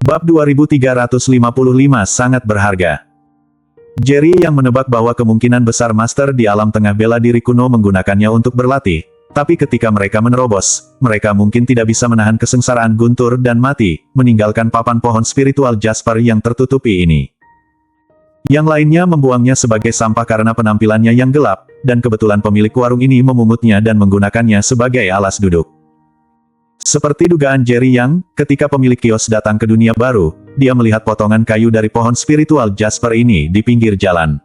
Bab 2355 sangat berharga. Jerry yang menebak bahwa kemungkinan besar Master di alam tengah bela diri kuno menggunakannya untuk berlatih, tapi ketika mereka menerobos, mereka mungkin tidak bisa menahan kesengsaraan guntur dan mati, meninggalkan papan pohon spiritual Jasper yang tertutupi ini. Yang lainnya membuangnya sebagai sampah karena penampilannya yang gelap, dan kebetulan pemilik warung ini memungutnya dan menggunakannya sebagai alas duduk. Seperti dugaan Jerry Yang, ketika pemilik kios datang ke dunia baru, dia melihat potongan kayu dari pohon spiritual Jasper ini di pinggir jalan.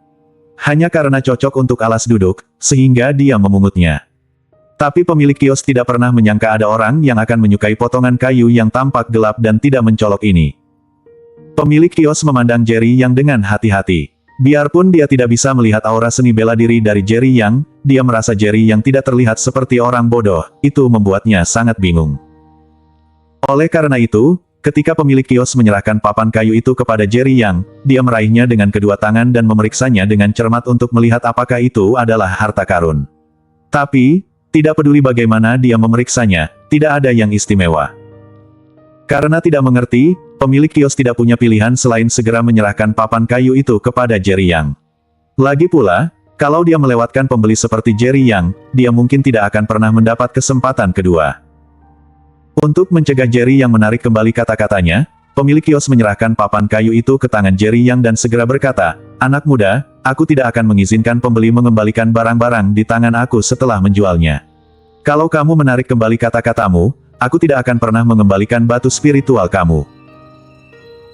Hanya karena cocok untuk alas duduk, sehingga dia memungutnya. Tapi pemilik kios tidak pernah menyangka ada orang yang akan menyukai potongan kayu yang tampak gelap dan tidak mencolok ini. Pemilik kios memandang Jerry Yang dengan hati-hati. Biarpun dia tidak bisa melihat aura seni bela diri dari Jerry Yang, dia merasa Jerry Yang tidak terlihat seperti orang bodoh, itu membuatnya sangat bingung. Oleh karena itu, ketika pemilik kios menyerahkan papan kayu itu kepada Jerry Yang, dia meraihnya dengan kedua tangan dan memeriksanya dengan cermat untuk melihat apakah itu adalah harta karun. Tapi, tidak peduli bagaimana dia memeriksanya, tidak ada yang istimewa. Karena tidak mengerti, pemilik kios tidak punya pilihan selain segera menyerahkan papan kayu itu kepada Jerry Yang. Lagi pula, kalau dia melewatkan pembeli seperti Jerry Yang, dia mungkin tidak akan pernah mendapat kesempatan kedua. Untuk mencegah Jerry Yang menarik kembali kata-katanya, pemilik kios menyerahkan papan kayu itu ke tangan Jerry Yang dan segera berkata, "Anak muda, aku tidak akan mengizinkan pembeli mengembalikan barang-barang di tangan aku setelah menjualnya. Kalau kamu menarik kembali kata-katamu, aku tidak akan pernah mengembalikan batu spiritual kamu."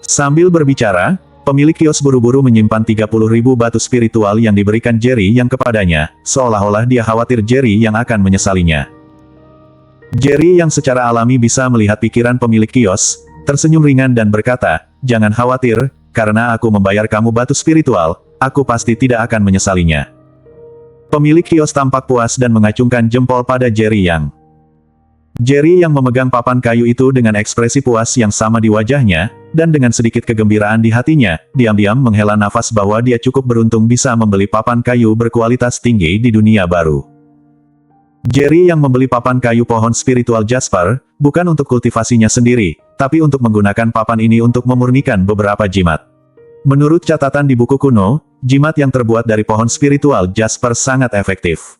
Sambil berbicara, pemilik kios buru-buru menyimpan 30.000 batu spiritual yang diberikan Jerry Yang kepadanya, seolah-olah dia khawatir Jerry Yang akan menyesalinya. Jerry Yang secara alami bisa melihat pikiran pemilik kios, tersenyum ringan dan berkata, "Jangan khawatir, karena aku membayar kamu batu spiritual, aku pasti tidak akan menyesalinya." Pemilik kios tampak puas dan mengacungkan jempol pada Jerry Yang. Jerry Yang memegang papan kayu itu dengan ekspresi puas yang sama di wajahnya, dan dengan sedikit kegembiraan di hatinya, diam-diam menghela nafas bahwa dia cukup beruntung bisa membeli papan kayu berkualitas tinggi di dunia baru. Jerry Yang membeli papan kayu pohon spiritual Jasper, bukan untuk kultivasinya sendiri, tapi untuk menggunakan papan ini untuk memurnikan beberapa jimat. Menurut catatan di buku kuno, jimat yang terbuat dari pohon spiritual Jasper sangat efektif.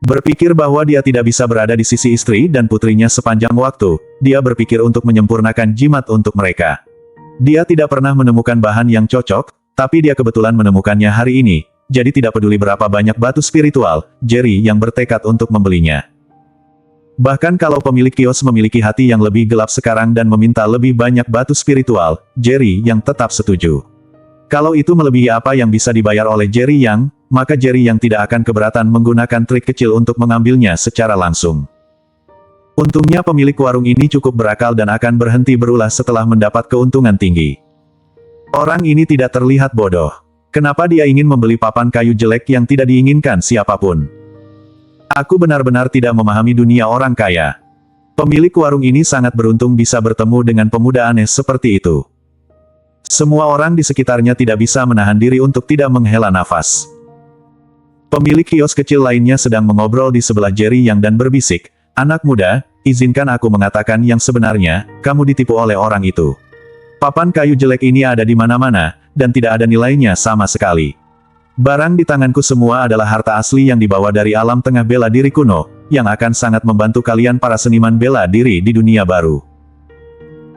Berpikir bahwa dia tidak bisa berada di sisi istri dan putrinya sepanjang waktu, dia berpikir untuk menyempurnakan jimat untuk mereka. Dia tidak pernah menemukan bahan yang cocok, tapi dia kebetulan menemukannya hari ini. Jadi tidak peduli berapa banyak batu spiritual, Jerry Yang bertekad untuk membelinya. Bahkan kalau pemilik kios memiliki hati yang lebih gelap sekarang dan meminta lebih banyak batu spiritual, Jerry Yang tetap setuju. Kalau itu melebihi apa yang bisa dibayar oleh Jerry Yang, maka Jerry Yang tidak akan keberatan menggunakan trik kecil untuk mengambilnya secara langsung. Untungnya pemilik warung ini cukup berakal dan akan berhenti berulah setelah mendapat keuntungan tinggi. Orang ini tidak terlihat bodoh. Kenapa dia ingin membeli papan kayu jelek yang tidak diinginkan siapapun? Aku benar-benar tidak memahami dunia orang kaya. Pemilik warung ini sangat beruntung bisa bertemu dengan pemuda aneh seperti itu. Semua orang di sekitarnya tidak bisa menahan diri untuk tidak menghela nafas. Pemilik kios kecil lainnya sedang mengobrol di sebelah Jerry Yang dan berbisik, "Anak muda, izinkan aku mengatakan yang sebenarnya, kamu ditipu oleh orang itu. Papan kayu jelek ini ada di mana-mana, dan tidak ada nilainya sama sekali. Barang di tanganku semua adalah harta asli yang dibawa dari alam tengah bela diri kuno, yang akan sangat membantu kalian para seniman bela diri di dunia baru."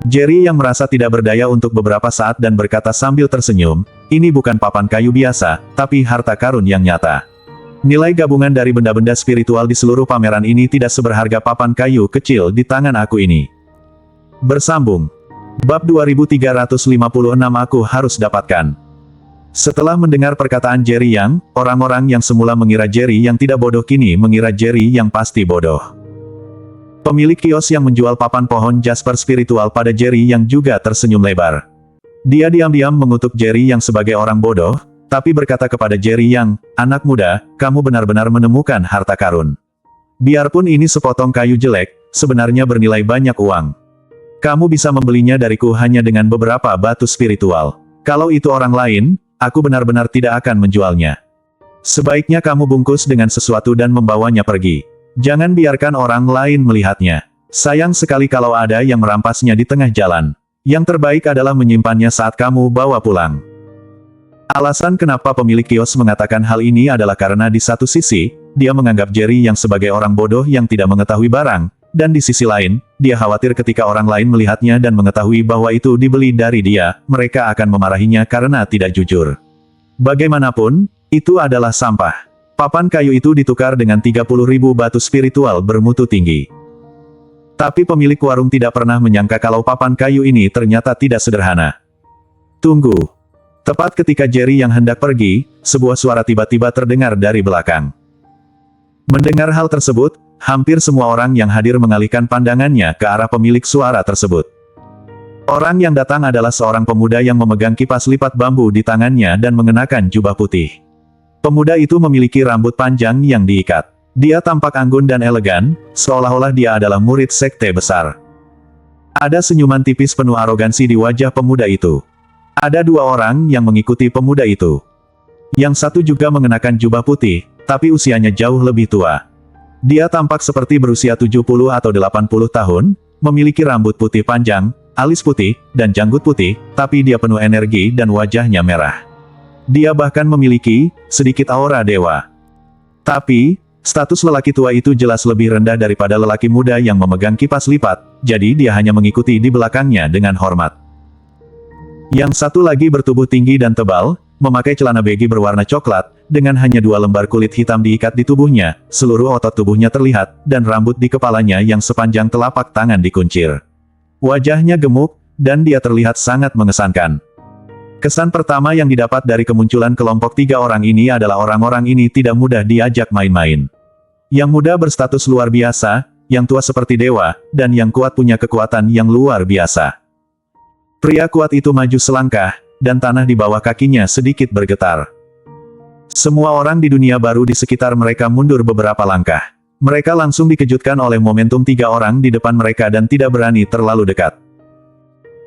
Jerry Yang merasa tidak berdaya untuk beberapa saat dan berkata sambil tersenyum, "Ini bukan papan kayu biasa, tapi harta karun yang nyata. Nilai gabungan dari benda-benda spiritual di seluruh pameran ini tidak seberharga papan kayu kecil di tangan aku ini." Bersambung. Bab 2356 aku harus dapatkan. Setelah mendengar perkataan Jerry Yang, orang-orang yang semula mengira Jerry Yang tidak bodoh kini mengira Jerry Yang pasti bodoh. Pemilik kios yang menjual papan pohon Jasper spiritual pada Jerry Yang juga tersenyum lebar. Dia diam-diam mengutuk Jerry Yang sebagai orang bodoh, tapi berkata kepada Jerry Yang, "Anak muda, kamu benar-benar menemukan harta karun. Biarpun ini sepotong kayu jelek, sebenarnya bernilai banyak uang. Kamu bisa membelinya dariku hanya dengan beberapa batu spiritual. Kalau itu orang lain, aku benar-benar tidak akan menjualnya. Sebaiknya kamu bungkus dengan sesuatu dan membawanya pergi. Jangan biarkan orang lain melihatnya. Sayang sekali kalau ada yang merampasnya di tengah jalan. Yang terbaik adalah menyimpannya saat kamu bawa pulang. Alasan kenapa pemilik kios mengatakan hal ini adalah karena di satu sisi, dia menganggap Jerry yang sebagai orang bodoh yang tidak mengetahui barang, dan di sisi lain, dia khawatir ketika orang lain melihatnya dan mengetahui bahwa itu dibeli dari dia, mereka akan memarahinya karena tidak jujur. Bagaimanapun, itu adalah sampah. Papan kayu itu ditukar dengan 30.000 batu spiritual bermutu tinggi. Tapi pemilik warung tidak pernah menyangka kalau papan kayu ini ternyata tidak sederhana. Tunggu. Tepat ketika Jerry yang hendak pergi, sebuah suara tiba-tiba terdengar dari belakang. Mendengar hal tersebut, hampir semua orang yang hadir mengalihkan pandangannya ke arah pemilik suara tersebut. Orang yang datang adalah seorang pemuda yang memegang kipas lipat bambu di tangannya dan mengenakan jubah putih. Pemuda itu memiliki rambut panjang yang diikat. Dia tampak anggun dan elegan, seolah-olah dia adalah murid sekte besar. Ada senyuman tipis penuh arogansi di wajah pemuda itu. Ada dua orang yang mengikuti pemuda itu. Yang satu juga mengenakan jubah putih, tapi usianya jauh lebih tua. Dia tampak seperti berusia 70 atau 80 tahun, memiliki rambut putih panjang, alis putih, dan janggut putih, tapi dia penuh energi dan wajahnya merah. Dia bahkan memiliki sedikit aura dewa. Tapi, status lelaki tua itu jelas lebih rendah daripada lelaki muda yang memegang kipas lipat, jadi dia hanya mengikuti di belakangnya dengan hormat. Yang satu lagi bertubuh tinggi dan tebal, memakai celana baggy berwarna coklat, dengan hanya 2 lembar kulit hitam diikat di tubuhnya, seluruh otot tubuhnya terlihat, dan rambut di kepalanya yang sepanjang telapak tangan dikuncir. Wajahnya gemuk, dan dia terlihat sangat mengesankan. Kesan pertama yang didapat dari kemunculan kelompok 3 orang ini adalah orang-orang ini tidak mudah diajak main-main. Yang muda berstatus luar biasa, yang tua seperti dewa, dan yang kuat punya kekuatan yang luar biasa. Pria kuat itu maju selangkah, dan tanah di bawah kakinya sedikit bergetar. Semua orang di dunia baru di sekitar mereka mundur beberapa langkah. Mereka langsung dikejutkan oleh momentum 3 orang di depan mereka dan tidak berani terlalu dekat.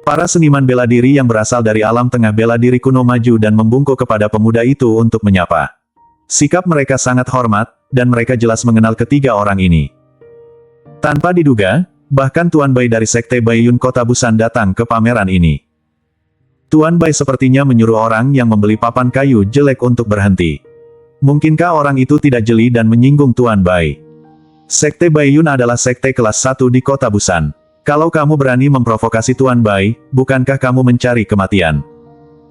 Para seniman bela diri yang berasal dari alam tengah bela diri kuno maju dan membungkuk kepada pemuda itu untuk menyapa. Sikap mereka sangat hormat, dan mereka jelas mengenal ketiga orang ini. Tanpa diduga, bahkan Tuan Bai dari Sekte Baiyun Kota Busan datang ke pameran ini. Tuan Bai sepertinya menyuruh orang yang membeli papan kayu jelek untuk berhenti. Mungkinkah orang itu tidak jeli dan menyinggung Tuan Bai? Sekte Baiyun adalah sekte kelas 1 di Kota Busan. Kalau kamu berani memprovokasi Tuan Bai, bukankah kamu mencari kematian?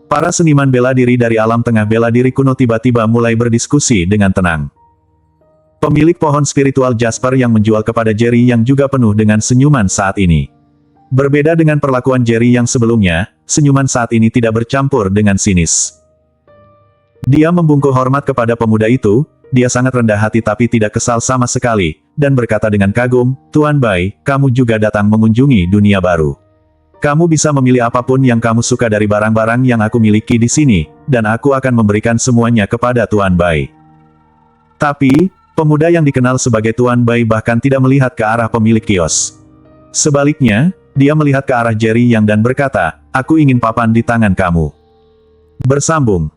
Para seniman bela diri dari alam tengah bela diri kuno tiba-tiba mulai berdiskusi dengan tenang. Pemilik pohon spiritual Jasper yang menjual kepada Jerry yang juga penuh dengan senyuman saat ini. Berbeda dengan perlakuan Jerry yang sebelumnya, senyuman saat ini tidak bercampur dengan sinis. Dia membungkuk hormat kepada pemuda itu, dia sangat rendah hati tapi tidak kesal sama sekali, dan berkata dengan kagum, Tuan Bai, kamu juga datang mengunjungi dunia baru. Kamu bisa memilih apapun yang kamu suka dari barang-barang yang aku miliki di sini, dan aku akan memberikan semuanya kepada Tuan Bai. Tapi, pemuda yang dikenal sebagai Tuan Bai bahkan tidak melihat ke arah pemilik kios. Sebaliknya, dia melihat ke arah Jerry yang dan berkata, aku ingin papan di tangan kamu. Bersambung.